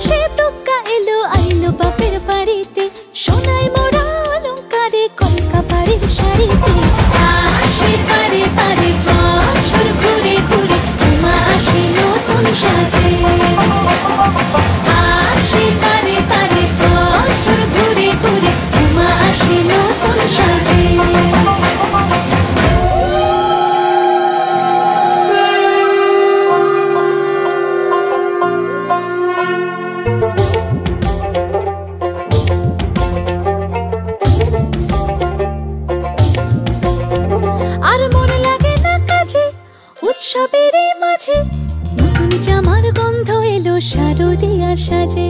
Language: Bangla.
মাসে তুক্কা এলো আইলো বাপের বাড়িতে, সোনাই মোড়া অলংকারে কলকা বাড়ির শাড়িতে। আসে পারে পারে বছর ঘুরে ঘুরে, উমা আসে নতুন সাজে। আসে পারে পারে বছর ঘুরে ঘুরে, উমা আসে নতুন সাজে। আর মন লাগে না কাজে উৎসবের মাঝে, নতুন জামার গন্ধ এলো শারদিয়ার সাজে।